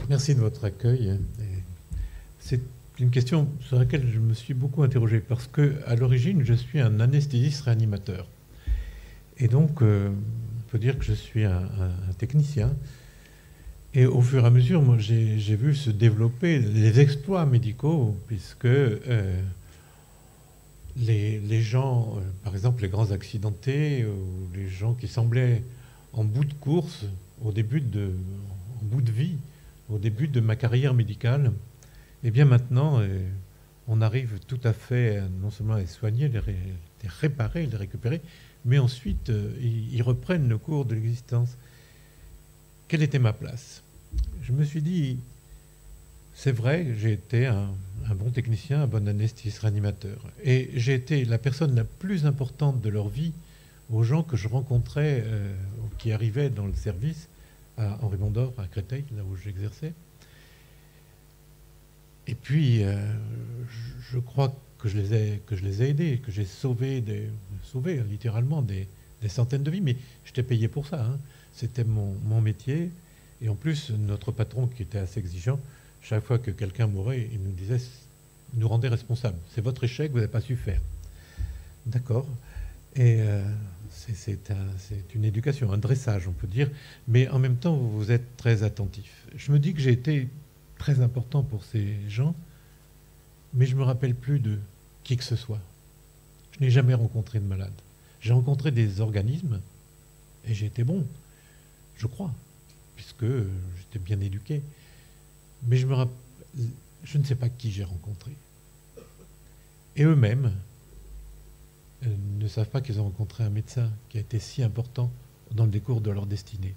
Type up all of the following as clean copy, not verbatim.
Merci de votre accueil. C'est une question sur laquelle je me suis beaucoup interrogé parce que, à l'origine, je suis un anesthésiste réanimateur. Et donc, on peut dire que je suis un technicien. Et au fur et à mesure, moi, j'ai vu se développer les exploits médicaux, puisque les gens, par exemple les grands accidentés, ou les gens qui semblaient en bout de course, en bout de vie, au début de ma carrière médicale, et bien maintenant, on arrive tout à fait non seulement à les soigner, les réparer, les récupérer, mais ensuite, ils reprennent le cours de l'existence. Quelle était ma place? Je me suis dit, c'est vrai, j'ai été un bon technicien, un bon anesthésiste réanimateur. Et j'ai été la personne la plus importante de leur vie aux gens que je rencontrais, qui arrivaient dans le service, à Henri-Mondor, à Créteil, là où j'exerçais. Et puis, je crois que je les ai aidés, que j'ai sauvé littéralement des centaines de vies, mais j'étais payé pour ça, hein. C'était mon métier. Et en plus, notre patron, qui était assez exigeant, chaque fois que quelqu'un mourait, il nous disait, il nous rendait responsables. C'est votre échec, vous n'avez pas su faire. D'accord. Et c'est une éducation, un dressage, on peut dire. Mais en même temps, vous êtes très attentif. Je me dis que j'ai été très important pour ces gens, mais je ne me rappelle plus de qui que ce soit. Je n'ai jamais rencontré de malade. J'ai rencontré des organismes et j'ai été bon, je crois, puisque j'étais bien éduqué. Mais je ne sais pas qui j'ai rencontré. Et eux-mêmes ne savent pas qu'ils ont rencontré un médecin qui a été si important dans le décours de leur destinée.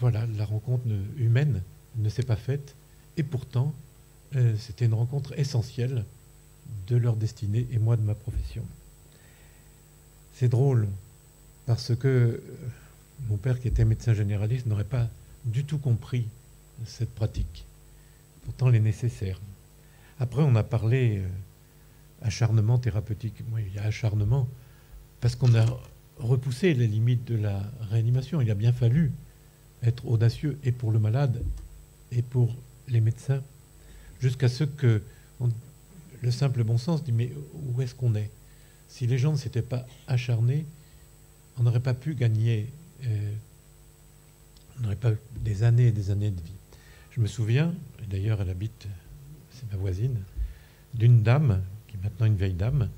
Voilà, la rencontre humaine ne s'est pas faite, et pourtant, c'était une rencontre essentielle de leur destinée et moi de ma profession. C'est drôle, parce que mon père, qui était médecin généraliste, n'aurait pas du tout compris cette pratique. Pourtant, elle est nécessaire. Après, on a parlé acharnement thérapeutique. Moi, il y a acharnement, parce qu'on a repoussé les limites de la réanimation. Il a bien fallu être audacieux, et pour le malade, et pour les médecins, jusqu'à ce que le simple bon sens dit, mais où est-ce qu'on est? Si les gens ne s'étaient pas acharnés, on n'aurait pas pu gagner, on n'aurait pas eu des années et des années de vie. Je me souviens, et d'ailleurs elle habite, c'est ma voisine, d'une dame, qui est maintenant une vieille dame.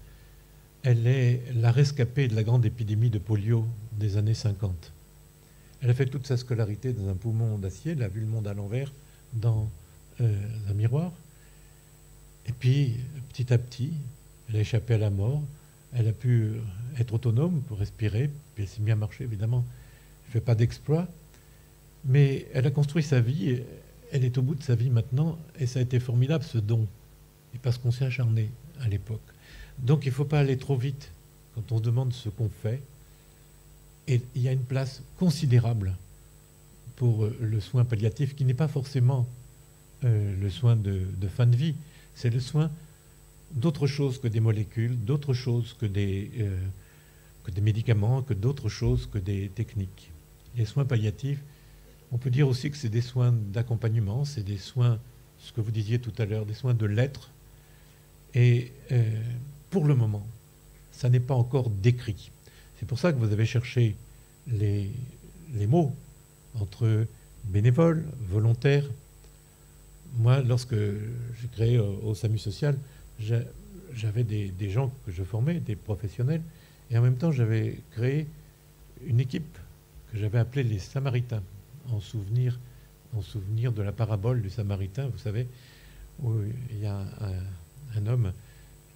Elle est la rescapée de la grande épidémie de polio des années 50. Elle a fait toute sa scolarité dans un poumon d'acier, elle a vu le monde à l'envers dans un miroir. Et puis, petit à petit, elle a échappé à la mort. Elle a pu être autonome pour respirer, puis elle s'est mise à marcher, évidemment. Elle ne fait pas d'exploit, mais elle a construit sa vie, et elle est au bout de sa vie maintenant, et ça a été formidable, ce don. Et parce qu'on s'est acharné à l'époque. Donc il ne faut pas aller trop vite quand on se demande ce qu'on fait. Et il y a une place considérable pour le soin palliatif, qui n'est pas forcément le soin de fin de vie. C'est le soin d'autres choses que des molécules, d'autres choses que des médicaments, que d'autres choses que des techniques. Les soins palliatifs, on peut dire aussi que c'est des soins d'accompagnement, c'est des soins, ce que vous disiez tout à l'heure, des soins de l'être. Et pour le moment, ça n'est pas encore décrit. C'est pour ça que vous avez cherché les mots entre bénévole, volontaire. Moi, lorsque j'ai créé au SAMU social, j'avais des gens que je formais, des professionnels, et en même temps, j'avais créé une équipe que j'avais appelée les Samaritains, en souvenir de la parabole du Samaritain, vous savez, où il y a un homme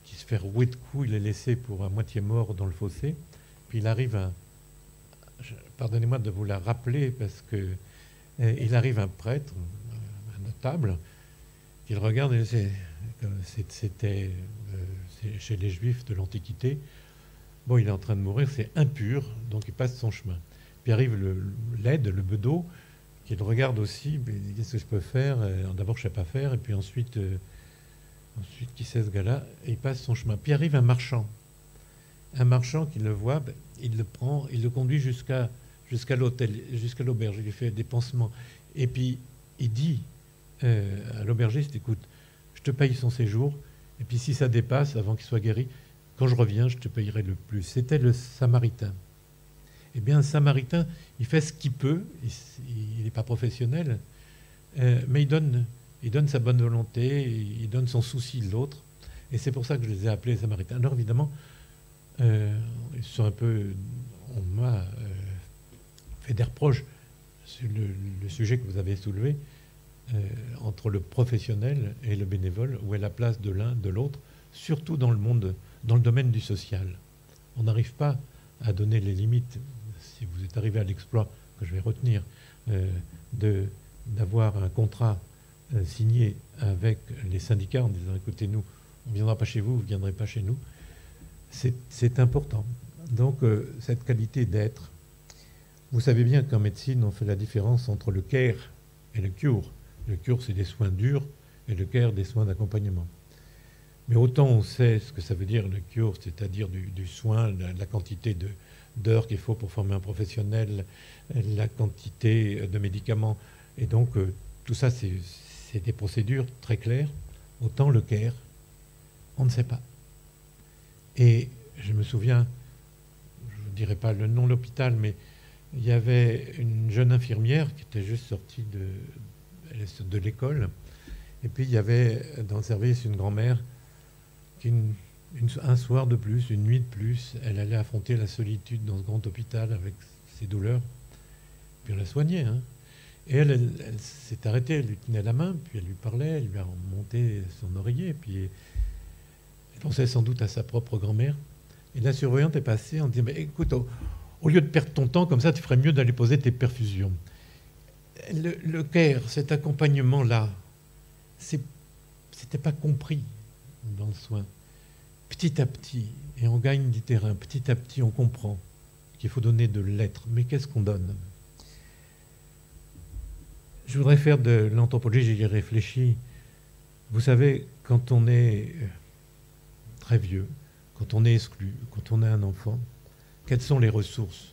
qui se fait rouer de coups, il est laissé pour à moitié mort dans le fossé, puis il arrive pardonnez-moi de vous la rappeler, parce que il arrive un prêtre, un notable, qui le regarde, et c'était chez les Juifs de l'Antiquité. Bon, il est en train de mourir, c'est impur, donc il passe son chemin. Puis arrive l'aide, le bedeau, qui le regarde aussi, mais il dit, qu'est-ce que je peux faire? D'abord, je ne sais pas faire, et puis ensuite, qui c'est ce gars-là? Et il passe son chemin. Puis arrive un marchand qui le voit, il le prend, il le conduit jusqu'à l'hôtel, jusqu'à l'auberge, il lui fait des pansements. Et puis, il dit à l'aubergiste, écoute, je te paye son séjour, et puis si ça dépasse, avant qu'il soit guéri, quand je reviens, je te payerai le plus. C'était le Samaritain. Eh bien, un Samaritain, il fait ce qu'il peut, il n'est pas professionnel, mais il donne sa bonne volonté, il donne son souci de l'autre, et c'est pour ça que je les ai appelés Samaritains. Alors évidemment, ils sont un peu, on m'a fait des reproches sur le sujet que vous avez soulevé, entre le professionnel et le bénévole, où est la place de l'un, de l'autre, surtout dans le monde, dans le domaine du social. On n'arrive pas à donner les limites, si vous êtes arrivé à l'exploit que je vais retenir, d'avoir un contrat signé avec les syndicats en disant écoutez, nous, on ne viendra pas chez vous, vous ne viendrez pas chez nous. C'est important. Donc, cette qualité d'être, vous savez bien qu'en médecine, on fait la différence entre le care et le cure. Le cure, c'est des soins durs, et le care, des soins d'accompagnement. Mais autant on sait ce que ça veut dire le cure, c'est-à-dire du soin, la quantité d'heures qu'il faut pour former un professionnel, la quantité de médicaments. Et donc, tout ça, c'est des procédures très claires. Autant le care, on ne sait pas. Et je me souviens, je ne dirais pas le nom de l'hôpital, mais il y avait une jeune infirmière qui était juste sortie de l'école. Et puis il y avait dans le service une grand-mère qui, un soir de plus, une nuit de plus, elle allait affronter la solitude dans ce grand hôpital avec ses douleurs. Puis on la soignait. Hein. Et elle s'est arrêtée, elle lui tenait la main, puis elle lui parlait, elle lui a remonté son oreiller, puis elle pensait sans doute à sa propre grand-mère. Et la surveillante est passée en disant « Écoute, au lieu de perdre ton temps comme ça, tu ferais mieux d'aller poser tes perfusions. » Le care, cet accompagnement-là, c'était pas compris dans le soin. Petit à petit, et on gagne du terrain, petit à petit, on comprend qu'il faut donner de l'être. Mais qu'est-ce qu'on donne ? Je voudrais faire de l'anthropologie, j'y ai réfléchi. Vous savez, quand on est très vieux, quand on est exclu, quand on est un enfant, quelles sont les ressources ?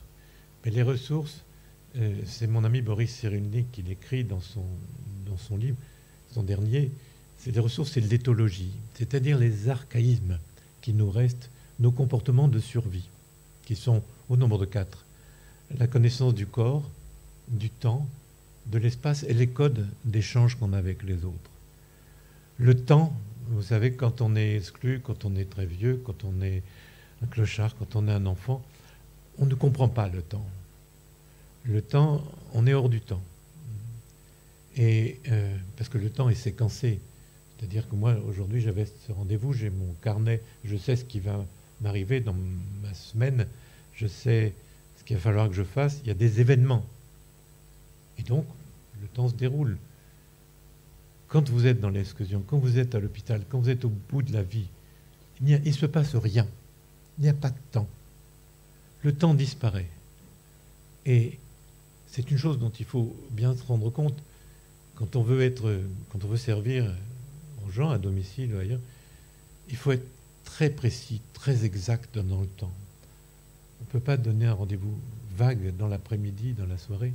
Mais les ressources, c'est mon ami Boris Cyrulnik qui l'écrit dans son livre, son dernier, c'est les ressources, c'est l'éthologie, c'est-à-dire les archaïsmes qui nous restent, nos comportements de survie, qui sont au nombre de 4. La connaissance du corps, du temps, de l'espace et les codes d'échange qu'on a avec les autres. Le temps, vous savez, quand on est exclu, quand on est très vieux, quand on est un clochard, quand on est un enfant, on ne comprend pas le temps. Le temps, on est hors du temps. Et parce que le temps est séquencé. C'est-à-dire que moi, aujourd'hui, j'avais ce rendez-vous, j'ai mon carnet, je sais ce qui va m'arriver dans ma semaine, je sais ce qu'il va falloir que je fasse. Il y a des événements. Et donc, le temps se déroule. Quand vous êtes dans l'exclusion, quand vous êtes à l'hôpital, quand vous êtes au bout de la vie, il ne se passe rien. Il n'y a pas de temps. Le temps disparaît. Et c'est une chose dont il faut bien se rendre compte quand on veut servir aux gens à domicile ou ailleurs. Il faut être très précis, très exact dans le temps. On ne peut pas donner un rendez-vous vague dans l'après-midi, dans la soirée.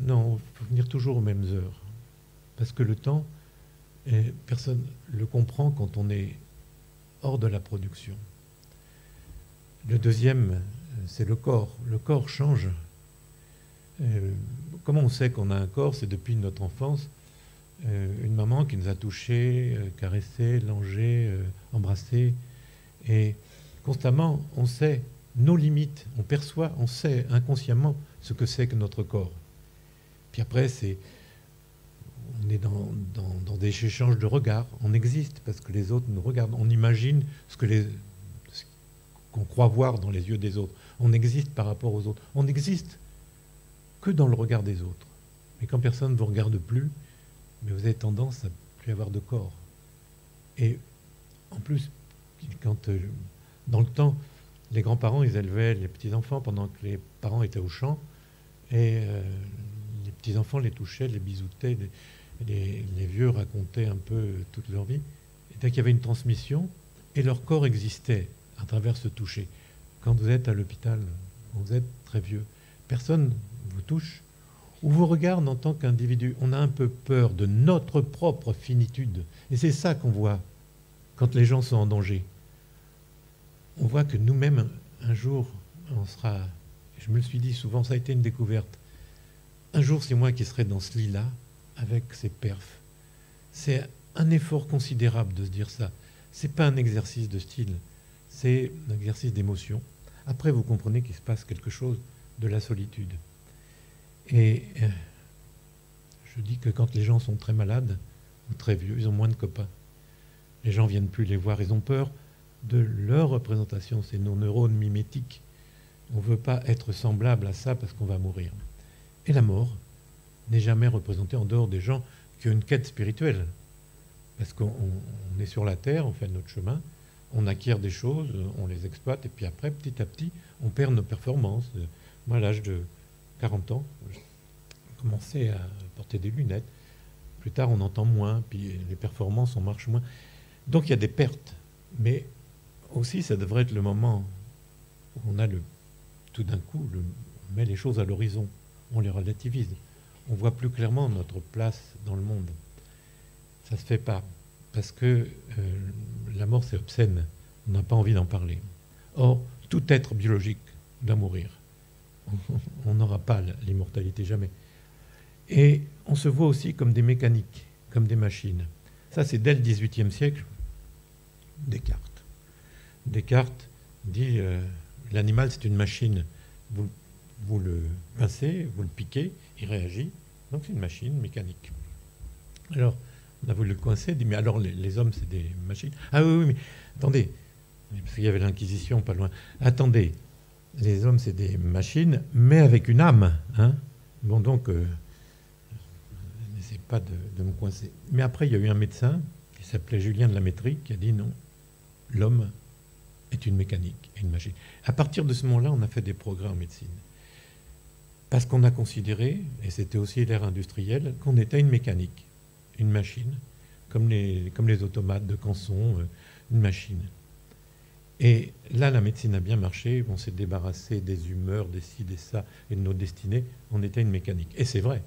Non, il faut venir toujours aux mêmes heures. Parce que le temps, personne ne le comprend quand on est hors de la production. Le deuxième, c'est le corps. Le corps change. Comment on sait qu'on a un corps ? C'est depuis notre enfance. Une maman qui nous a touchés, caressés, langés, embrassés. Et constamment, on sait nos limites. On perçoit, on sait inconsciemment ce que c'est que notre corps. Puis après, on est dans des échanges de regards. On existe parce que les autres nous regardent. On imagine ce qu'on croit voir dans les yeux des autres. On existe par rapport aux autres. On n'existe que dans le regard des autres. Mais quand personne ne vous regarde plus, mais vous avez tendance à plus avoir de corps. Et en plus, quand dans le temps, les grands-parents, ils élevaient les petits-enfants pendant que les parents étaient au champ, et les petits-enfants les touchaient, les bisoutaient, les vieux racontaient un peu toute leur vie. Et dès qu'il y avait une transmission, et leur corps existait à travers ce toucher. Quand vous êtes à l'hôpital, vous êtes très vieux, personne vous touche, ou vous regarde en tant qu'individu. On a un peu peur de notre propre finitude. Et c'est ça qu'on voit quand les gens sont en danger. On voit que nous-mêmes, un jour, on sera... Je me le suis dit souvent, ça a été une découverte. Un jour, c'est moi qui serai dans ce lit-là, avec ces perfs. C'est un effort considérable de se dire ça. Ce n'est pas un exercice de style, c'est un exercice d'émotion. Après, vous comprenez qu'il se passe quelque chose de la solitude. Et je dis que quand les gens sont très malades ou très vieux, ils ont moins de copains. Les gens ne viennent plus les voir, ils ont peur de leur représentation, c'est nos neurones mimétiques. On ne veut pas être semblable à ça parce qu'on va mourir. Et la mort n'est jamais représentée en dehors des gens qui ont une quête spirituelle. Parce qu'on est sur la terre, on fait notre chemin, on acquiert des choses, on les exploite, et puis après, petit à petit, on perd nos performances. Moi, à l'âge de 40 ans, j'ai commencé à porter des lunettes. Plus tard, on entend moins, puis les performances, on marche moins. Donc, il y a des pertes. Mais aussi, ça devrait être le moment où on a tout d'un coup, on met les choses à l'horizon, on les relativise. On voit plus clairement notre place dans le monde. Ça ne se fait pas, parce que la mort, c'est obscène. On n'a pas envie d'en parler. Or, tout être biologique doit mourir. On n'aura pas l'immortalité, jamais. Et on se voit aussi comme des mécaniques, comme des machines. Ça, c'est dès le XVIIIe siècle, Descartes. Descartes dit, l'animal, c'est une machine. Vous le pincez, vous le piquez, il réagit. Donc, c'est une machine mécanique. Alors, on a voulu le coincer, il dit, mais alors les hommes, c'est des machines. Ah oui, mais attendez, parce qu'il y avait l'Inquisition pas loin. Attendez, les hommes, c'est des machines, mais avec une âme. Hein. Bon, donc, n'essayez pas de me coincer. Mais après, il y a eu un médecin qui s'appelait Julien de la Métrie qui a dit non, l'homme est une mécanique, une machine. À partir de ce moment-là, on a fait des progrès en médecine. Parce qu'on a considéré, et c'était aussi l'ère industrielle, qu'on était une mécanique. Une machine, comme les automates de Canson, une machine. Et là, la médecine a bien marché, on s'est débarrassé des humeurs, des ci, des ça, et de nos destinées, on était une mécanique. Et c'est vrai,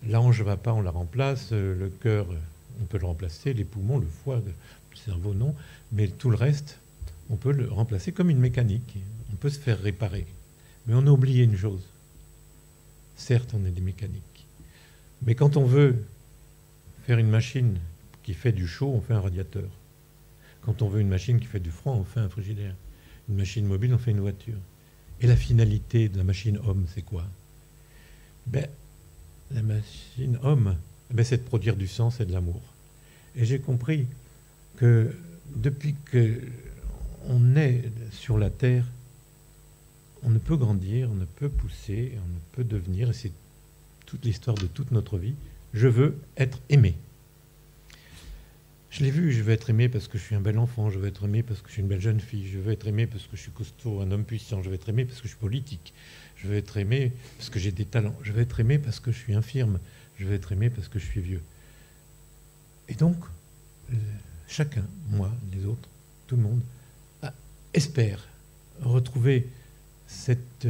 l'ange ne va pas, on la remplace, le cœur, on peut le remplacer, les poumons, le foie, le cerveau, non, mais tout le reste, on peut le remplacer comme une mécanique, on peut se faire réparer. Mais on a oublié une chose, certes, on est des mécaniques, mais quand on veut faire une machine qui fait du chaud, on fait un radiateur. Quand on veut une machine qui fait du froid, on fait un frigidaire. Une machine mobile, on fait une voiture. Et la finalité de la machine homme, c'est quoi? La machine homme, c'est de produire du sens et de l'amour. Et j'ai compris que depuis qu'on est sur la Terre, on ne peut grandir, on ne peut pousser, on ne peut devenir, et c'est toute l'histoire de toute notre vie, je veux être aimé. Je l'ai vu, je veux être aimé parce que je suis un bel enfant, je veux être aimé parce que je suis une belle jeune fille, je veux être aimé parce que je suis costaud, un homme puissant, je veux être aimé parce que je suis politique, je veux être aimé parce que j'ai des talents, je veux être aimé parce que je suis infirme, je veux être aimé parce que je suis vieux. Et donc, chacun, moi, les autres, tout le monde, espère retrouver cette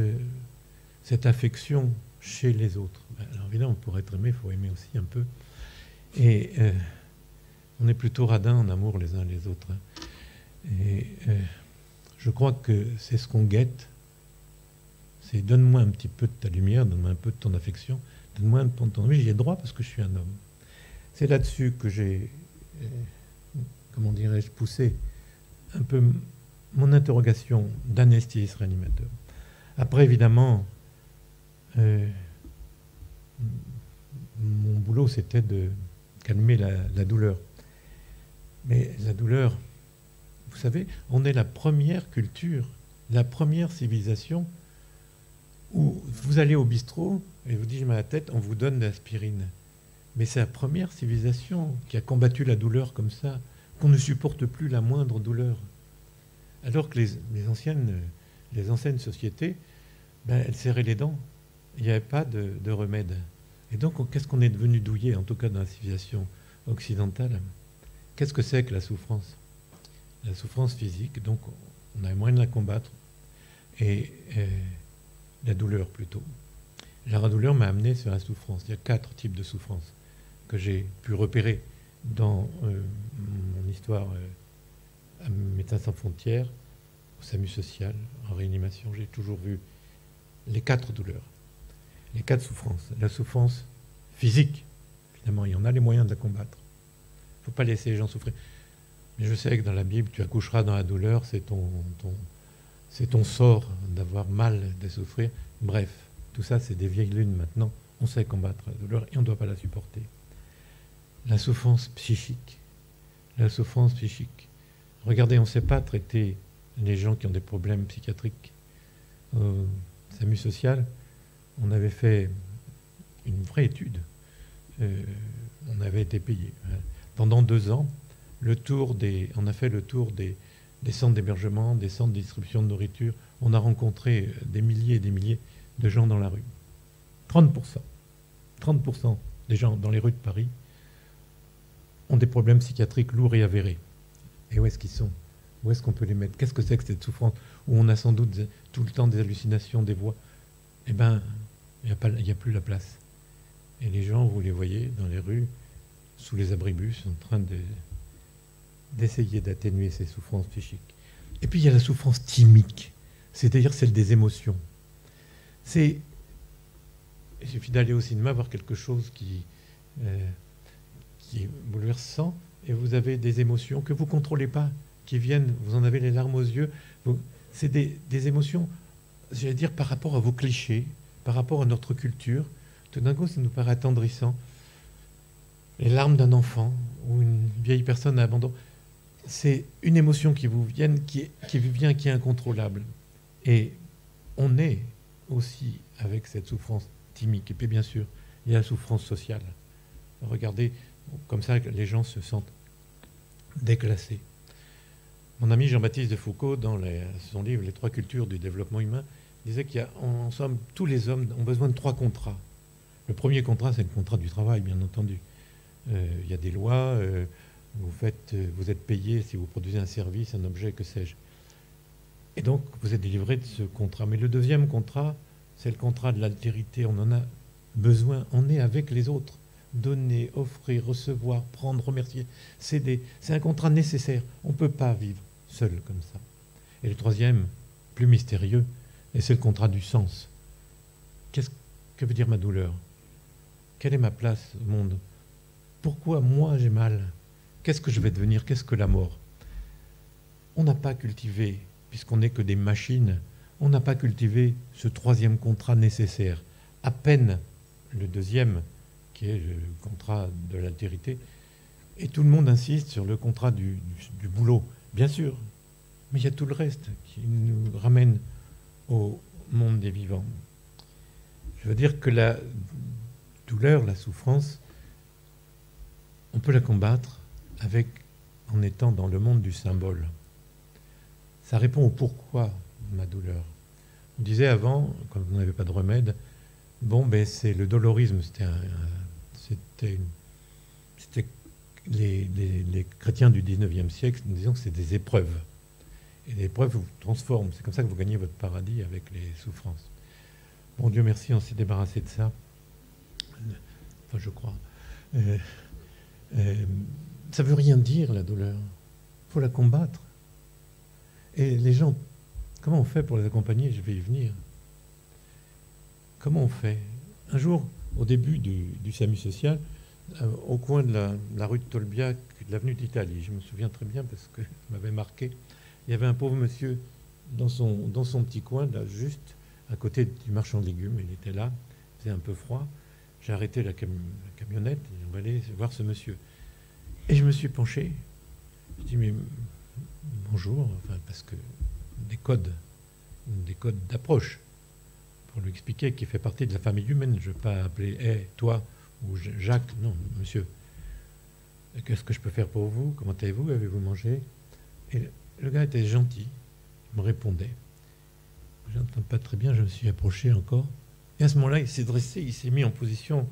affection chez les autres. Alors évidemment, pour être aimé, il faut aimer aussi un peu. Et on est plutôt radins en amour les uns les autres. Et je crois que c'est ce qu'on guette. C'est donne-moi un petit peu de ta lumière, donne-moi un peu de ton affection, donne-moi un peu de ton... Oui, j'y ai droit parce que je suis un homme. C'est là-dessus que j'ai, comment dirais-je, poussé un peu mon interrogation d'anesthésiste réanimateur. Après, évidemment, mon boulot, c'était de calmer la douleur. Mais la douleur, vous savez, on est la première culture, la première civilisation où vous allez au bistrot et vous dites j'ai mal à la tête, on vous donne de l'aspirine. Mais c'est la première civilisation qui a combattu la douleur comme ça, qu'on ne supporte plus la moindre douleur. Alors que les anciennes sociétés, elles serraient les dents. Il n'y avait pas de remède. Et donc, qu'est-ce qu'on est devenu douillet, en tout cas dans la civilisation occidentale? Qu'est-ce que c'est que la souffrance? La souffrance physique, donc on a moyen de la combattre. Et la douleur, plutôt. La douleur m'a amené sur la souffrance. Il y a 4 types de souffrance que j'ai pu repérer dans mon histoire à Médecins sans frontières, au SAMU social, en réanimation. J'ai toujours vu les 4 douleurs, les 4 souffrances. La souffrance physique, finalement, il y en a les moyens de la combattre. Il ne faut pas laisser les gens souffrir. Mais je sais que dans la Bible, tu accoucheras dans la douleur, c'est ton sort d'avoir mal, de souffrir. Bref, tout ça, c'est des vieilles lunes maintenant. On sait combattre la douleur et on ne doit pas la supporter. La souffrance psychique. La souffrance psychique. Regardez, on ne sait pas traiter les gens qui ont des problèmes psychiatriques. Au SAMU social, on avait fait une vraie étude. On avait été payé. Pendant 2 ans, on a fait le tour des centres d'hébergement, des centres de distribution de nourriture. On a rencontré des milliers et des milliers de gens dans la rue. 30% des gens dans les rues de Paris ont des problèmes psychiatriques lourds et avérés. Et où est-ce qu'ils sont? Où est-ce qu'on peut les mettre? Qu'est-ce que c'est que cette souffrance où on a sans doute tout le temps des hallucinations, des voix? Eh bien, il n'y a plus la place. Et les gens, vous les voyez dans les rues, sous les abribus, en train d'essayer d'atténuer ces souffrances psychiques. Et puis il y a la souffrance thymique, c'est-à-dire celle des émotions. Il suffit d'aller au cinéma voir quelque chose qui est bouleversant, et vous avez des émotions que vous ne contrôlez pas, qui viennent, vous en avez les larmes aux yeux. C'est des émotions, j'allais dire, par rapport à vos clichés, par rapport à notre culture. Tout d'un coup, ça nous paraît attendrissant. Les larmes d'un enfant ou une vieille personne à abandon, c'est une émotion qui vous vient, qui est incontrôlable. Et on est aussi avec cette souffrance thymique. Et puis bien sûr, il y a la souffrance sociale. Regardez, comme ça, les gens se sentent déclassés. Mon ami Jean-Baptiste de Foucault, dans son livre « Les 3 cultures du développement humain », disait qu'en somme, tous les hommes ont besoin de 3 contrats. Le premier contrat, c'est le contrat du travail, bien entendu. Il y a des lois, vous êtes payé si vous produisez un service, un objet, que sais-je. Et donc, vous êtes délivré de ce contrat. Mais le deuxième contrat, c'est le contrat de l'altérité. On en a besoin, on est avec les autres. Donner, offrir, recevoir, prendre, remercier. C'est un contrat nécessaire. On ne peut pas vivre seul comme ça. Et le troisième, plus mystérieux, et c'est le contrat du sens. Que veut dire ma douleur? Quelle est ma place au monde? Pourquoi moi j'ai mal? Qu'est-ce que je vais devenir? Qu'est-ce que la mort? On n'a pas cultivé, puisqu'on n'est que des machines, on n'a pas cultivé ce troisième contrat nécessaire. À peine le deuxième, qui est le contrat de l'altérité, et tout le monde insiste sur le contrat du boulot, bien sûr, mais il y a tout le reste qui nous ramène au monde des vivants. Je veux dire que la douleur, la souffrance, on peut la combattre en étant dans le monde du symbole. Ça répond au pourquoi de ma douleur. On disait avant, quand on n'avait pas de remède, c'est le dolorisme, c'était les chrétiens du 19e siècle, nous disions que c'est des épreuves. Et les épreuves vous transforment. C'est comme ça que vous gagnez votre paradis avec les souffrances. Bon, Dieu merci, on s'est débarrassé de ça. Enfin, je crois. Ça ne veut rien dire, la douleur. Il faut la combattre. Et les gens, comment on fait pour les accompagner? Je vais y venir. Comment on fait? Un jour, au début du SAMU social, au coin de la rue de Tolbiac, de l'avenue d'Italie, je me souviens très bien parce que ça m'avait marqué, il y avait un pauvre monsieur dans son petit coin, là, juste à côté du marchand de légumes. Il était là, il faisait un peu froid. J'ai arrêté la camionnette et on va aller voir ce monsieur. Et je me suis penché. Je dis, mais bonjour, enfin, parce que des codes d'approche, pour lui expliquer qu'il fait partie de la famille humaine. Je ne vais pas appeler hey, toi ou Jacques. Non, monsieur. Qu'est-ce que je peux faire pour vous? Comment allez-vous? Avez-vous mangé? Et le gars était gentil. Il me répondait. Je n'entends pas très bien, je me suis approché encore. Et à ce moment-là, il s'est dressé, il s'est mis en position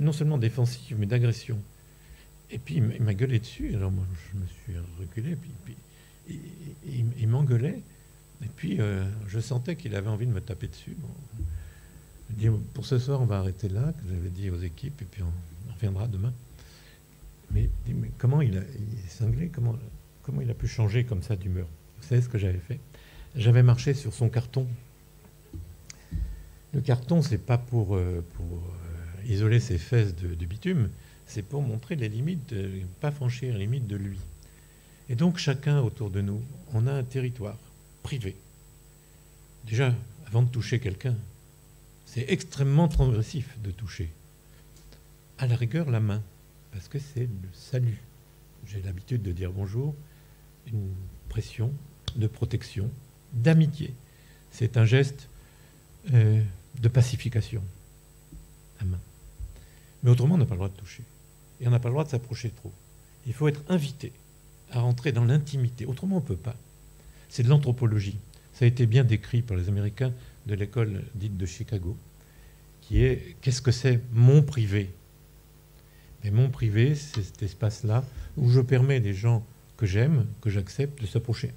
non seulement défensive, mais d'agression. Et puis, il m'a gueulé dessus. Alors moi, je me suis reculé, puis il m'engueulait. Et puis, je sentais qu'il avait envie de me taper dessus. Bon. Je dis, pour ce soir, on va arrêter là, que j'avais dit aux équipes, et puis on reviendra demain. Mais comment il est cinglé, comment il a pu changer comme ça d'humeur? Vous savez ce que j'avais fait? J'avais marché sur son carton. Le carton, c'est pas pour isoler ses fesses de bitume, c'est pour montrer les limites, pas franchir les limites de lui. Et donc chacun autour de nous, on a un territoire privé. Déjà, avant de toucher quelqu'un, c'est extrêmement transgressif de toucher. À la rigueur, la main, parce que c'est le salut. J'ai l'habitude de dire bonjour, une pression de protection, d'amitié. C'est un geste de pacification, la main. Mais autrement, on n'a pas le droit de toucher. Et on n'a pas le droit de s'approcher trop. Il faut être invité à rentrer dans l'intimité. Autrement, on ne peut pas. C'est de l'anthropologie. Ça a été bien décrit par les Américains de l'école dite de Chicago, qui est qu'est-ce que c'est mon privé? Mais mon privé, c'est cet espace-là où je permets les gens que j'aime, que j'accepte, de s'approcher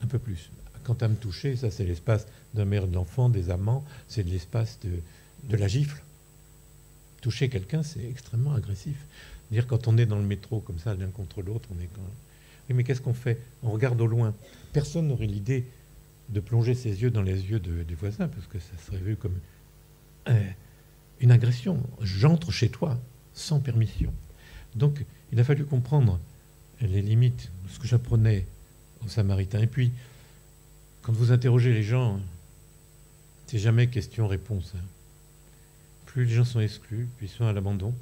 un peu plus. Quant à me toucher, ça c'est l'espace d'un mère et d'enfant, des amants, c'est de l'espace de la gifle. Toucher quelqu'un, c'est extrêmement agressif. Dire quand on est dans le métro comme ça, l'un contre l'autre, on est quand même... Oui, mais qu'est-ce qu'on fait? On regarde au loin. Personne n'aurait l'idée de plonger ses yeux dans les yeux du voisin, parce que ça serait vu comme une agression. J'entre chez toi sans permission. Donc, il a fallu comprendre les limites de ce que j'apprenais aux Samaritains. Et puis, quand vous interrogez les gens, c'est jamais question-réponse. Plus les gens sont exclus, plus ils sont à l'abandon,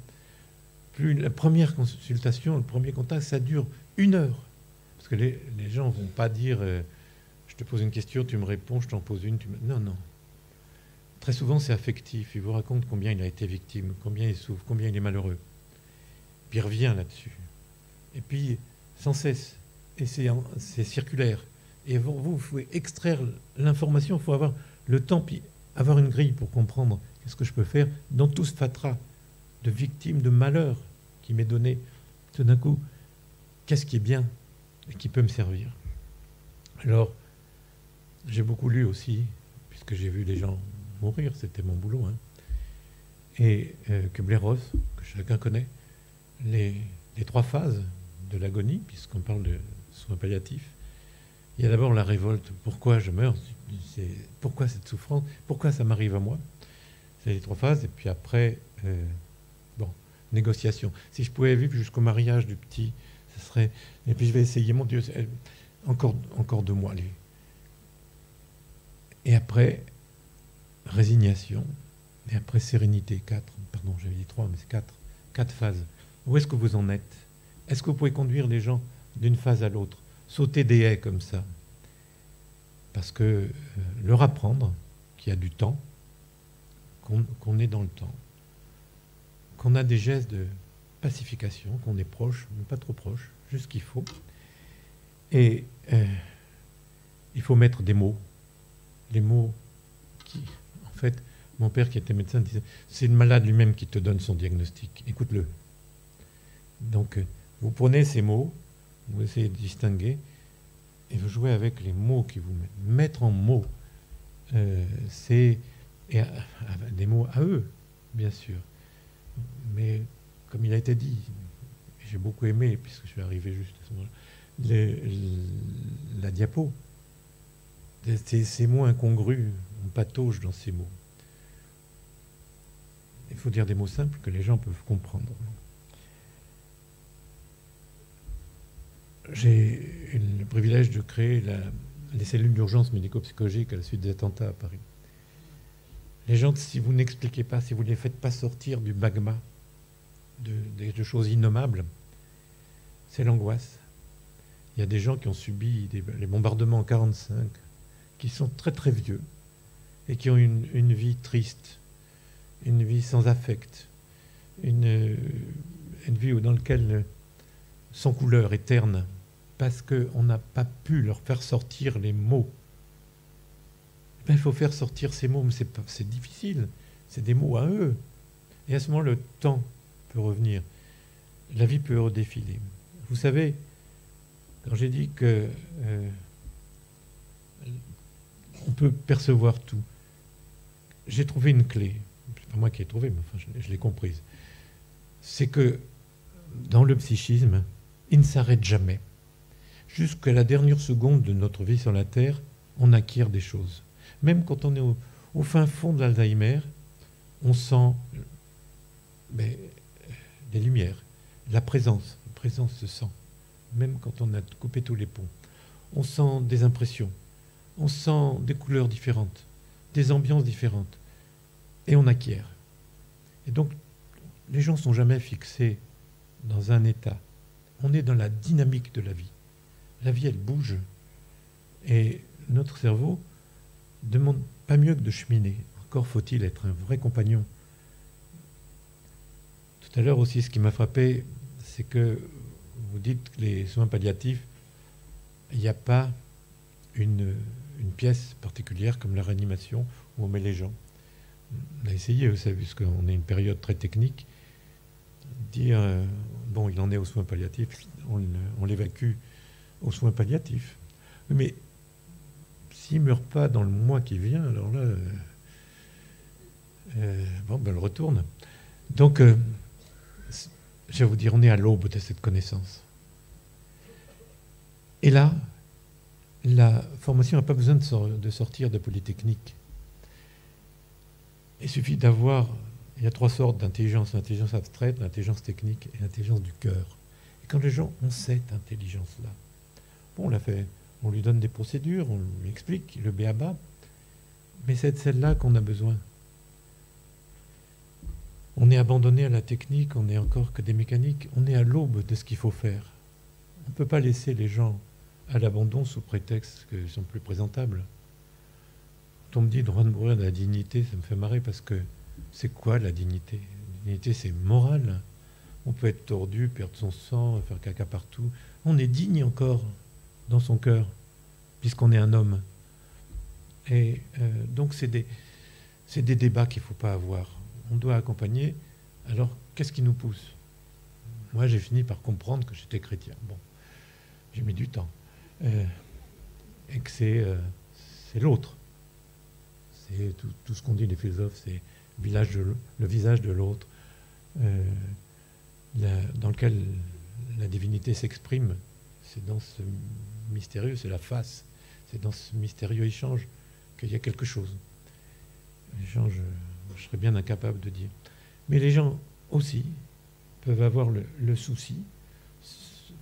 plus la première consultation, le premier contact, ça dure 1 heure. Parce que les gens ne vont pas dire je te pose une question, tu me réponds, je t'en pose une. Non, non. Très souvent, c'est affectif. Il vous raconte combien il a été victime, combien il souffre, combien il est malheureux. Puis il revient là-dessus. Et puis, sans cesse. Et c'est circulaire. Et vous pouvez extraire l'information, il faut avoir le temps, puis avoir une grille pour comprendre qu'est-ce que je peux faire dans tout ce fatras de victimes, de malheur qui m'est donné. Tout d'un coup, qu'est-ce qui est bien et qui peut me servir? Alors, j'ai beaucoup lu aussi, puisque j'ai vu les gens mourir, c'était mon boulot, hein. Et Kubler-Ross, que chacun connaît, les 3 phases de l'agonie, puisqu'on parle de soins palliatifs. Il y a d'abord la révolte. Pourquoi je meurs? Pourquoi cette souffrance? Pourquoi ça m'arrive à moi? C'est les 3 phases. Et puis après, négociation. Si je pouvais vivre jusqu'au mariage du petit, ça serait... Et puis je vais essayer, mon Dieu, encore 2 mois. Et après, résignation. Et après, sérénité. 4. Pardon, j'avais dit 3, mais c'est 4. 4 phases. Où est-ce que vous en êtes? Est-ce que vous pouvez conduire les gens d'une phase à l'autre? Sauter des haies comme ça? Parce que leur apprendre qu'il y a du temps, qu'on est dans le temps, qu'on a des gestes de pacification, qu'on est proche, mais pas trop proche, juste ce qu'il faut. Et il faut mettre des mots. Les mots qui... En fait, mon père qui était médecin disait, c'est le malade lui-même qui te donne son diagnostic. Écoute-le. Donc, vous prenez ces mots, vous essayez de distinguer, et vous jouez avec les mots qui vous mettent. Mettre en mots, c'est des mots à eux, bien sûr. Mais comme il a été dit, j'ai beaucoup aimé, puisque je suis arrivé juste à ce moment-là, la diapo. Ces mots incongrus, on patauge dans ces mots. Il faut dire des mots simples que les gens peuvent comprendre. J'ai eu le privilège de créer les cellules d'urgence médico-psychologique à la suite des attentats à Paris. Les gens, si vous n'expliquez pas, si vous ne les faites pas sortir du magma de choses innommables, c'est l'angoisse. Il y a des gens qui ont subi les bombardements en 1945, qui sont très très vieux et qui ont une vie triste, une vie sans affect, une vie dans laquelle sans couleur, est terne, parce qu'on n'a pas pu leur faire sortir les mots. Il faut faire sortir ces mots, mais c'est difficile. C'est des mots à eux. Et à ce moment, le temps peut revenir. La vie peut redéfiler. Vous savez, quand j'ai dit que on peut percevoir tout, j'ai trouvé une clé. C'est pas moi qui l'ai trouvée, mais enfin, je l'ai comprise. C'est que dans le psychisme, il ne s'arrête jamais. Jusqu'à la dernière seconde de notre vie sur la Terre, on acquiert des choses. Même quand on est au fin fond de l'Alzheimer, on sent des lumières, la présence se sent, même quand on a coupé tous les ponts. On sent des impressions, on sent des couleurs différentes, des ambiances différentes, et on acquiert. Et donc, les gens ne sont jamais fixés dans un état. On est dans la dynamique de la vie. La vie, elle bouge, et notre cerveau demande pas mieux que de cheminer. Encore faut-il être un vrai compagnon. Tout à l'heure aussi, ce qui m'a frappé, c'est que vous dites que les soins palliatifs, il n'y a pas une pièce particulière comme la réanimation où on met les gens. On a essayé, vous savez, puisqu'on est une période très technique, dire, bon, il en est aux soins palliatifs, on l'évacue aux soins palliatifs. Mais s'il ne meurt pas dans le mois qui vient, alors là, on le retourne. Donc, je vais vous dire, on est à l'aube de cette connaissance. Et là, la formation n'a pas besoin de sortir de Polytechnique. Il suffit d'avoir... Il y a 3 sortes d'intelligence. L'intelligence abstraite, l'intelligence technique et l'intelligence du cœur. Et quand les gens ont cette intelligence-là, bon, on l'a fait, on lui donne des procédures, on lui explique le b.a.-ba, mais c'est de celle-là qu'on a besoin. On est abandonné à la technique, on n'est encore que des mécaniques, on est à l'aube de ce qu'il faut faire. On ne peut pas laisser les gens à l'abandon sous prétexte qu'ils sont plus présentables. Quand on me dit droit de mourir de la dignité, ça me fait marrer parce que c'est quoi la dignité? La dignité, c'est moral. On peut être tordu, perdre son sang, faire caca partout. On est digne encore dans son cœur, puisqu'on est un homme. Et donc, c'est des débats qu'il ne faut pas avoir. On doit accompagner. Alors, qu'est-ce qui nous pousse? Moi, j'ai fini par comprendre que j'étais chrétien. Bon, j'ai mis du temps. Et que c'est l'autre. C'est tout ce qu'ont dit les philosophes, c'est le visage de l'autre, dans lequel la divinité s'exprime. C'est dans ce mystérieux, c'est la face, c'est dans ce mystérieux échange qu'il y a quelque chose. L'échange, je serais bien incapable de dire. Mais les gens aussi peuvent avoir le souci,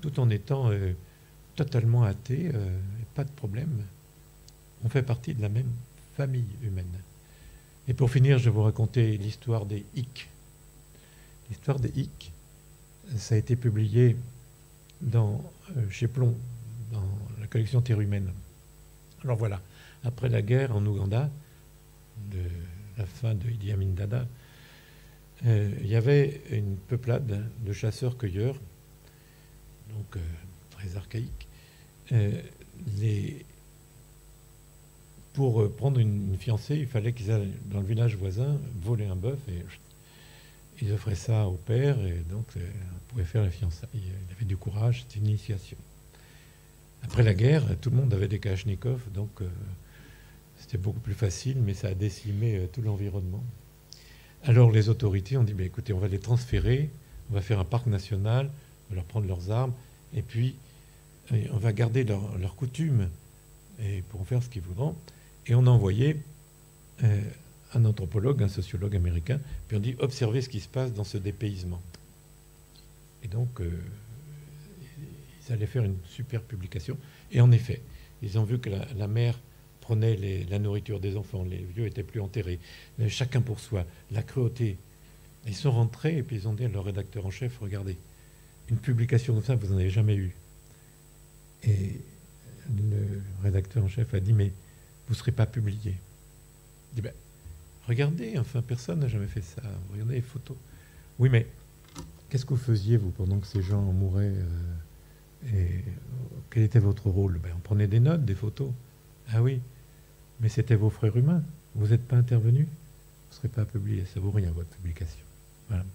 tout en étant totalement athées, pas de problème. On fait partie de la même famille humaine. Et pour finir, je vais vous raconter l'histoire des Hic. L'histoire des Hic, ça a été publié chez Plomb, dans la collection Terre humaine. Alors voilà, après la guerre en Ouganda, de la fin de Idi Amin Dada, il y avait une peuplade de chasseurs-cueilleurs, donc très archaïque. Pour prendre une fiancée, il fallait qu'ils aillent dans le village voisin voler un bœuf et ils offraient ça au père et donc on pouvait faire la fiançailles. Il avait du courage, c'était une initiation. Après la guerre, tout le monde avait des kalachnikovs, donc c'était beaucoup plus facile, mais ça a décimé tout l'environnement. Alors les autorités ont dit, écoutez, on va les transférer, on va faire un parc national, on va leur prendre leurs armes, et puis on va garder leurs coutumes et pour en faire ce qu'ils voudront. Et on a envoyé un anthropologue, un sociologue américain, puis on dit, observez ce qui se passe dans ce dépaysement. Et donc, ils allaient faire une super publication. Et en effet, ils ont vu que la mère prenait la nourriture des enfants, les vieux étaient plus enterrés, chacun pour soi, la cruauté. Ils sont rentrés et puis ils ont dit à leur rédacteur en chef, regardez, une publication comme ça, vous n'en avez jamais eu. Et le rédacteur en chef a dit, mais vous ne serez pas publié. Il dit, regardez, enfin, personne n'a jamais fait ça. Regardez les photos. Oui, mais qu'est-ce que vous faisiez, vous, pendant que ces gens mouraient et quel était votre rôle? On prenait des notes, des photos. Ah oui, mais c'était vos frères humains. Vous n'êtes pas intervenus. Vous ne serez pas publié. Ça ne vaut rien, votre publication. Voilà.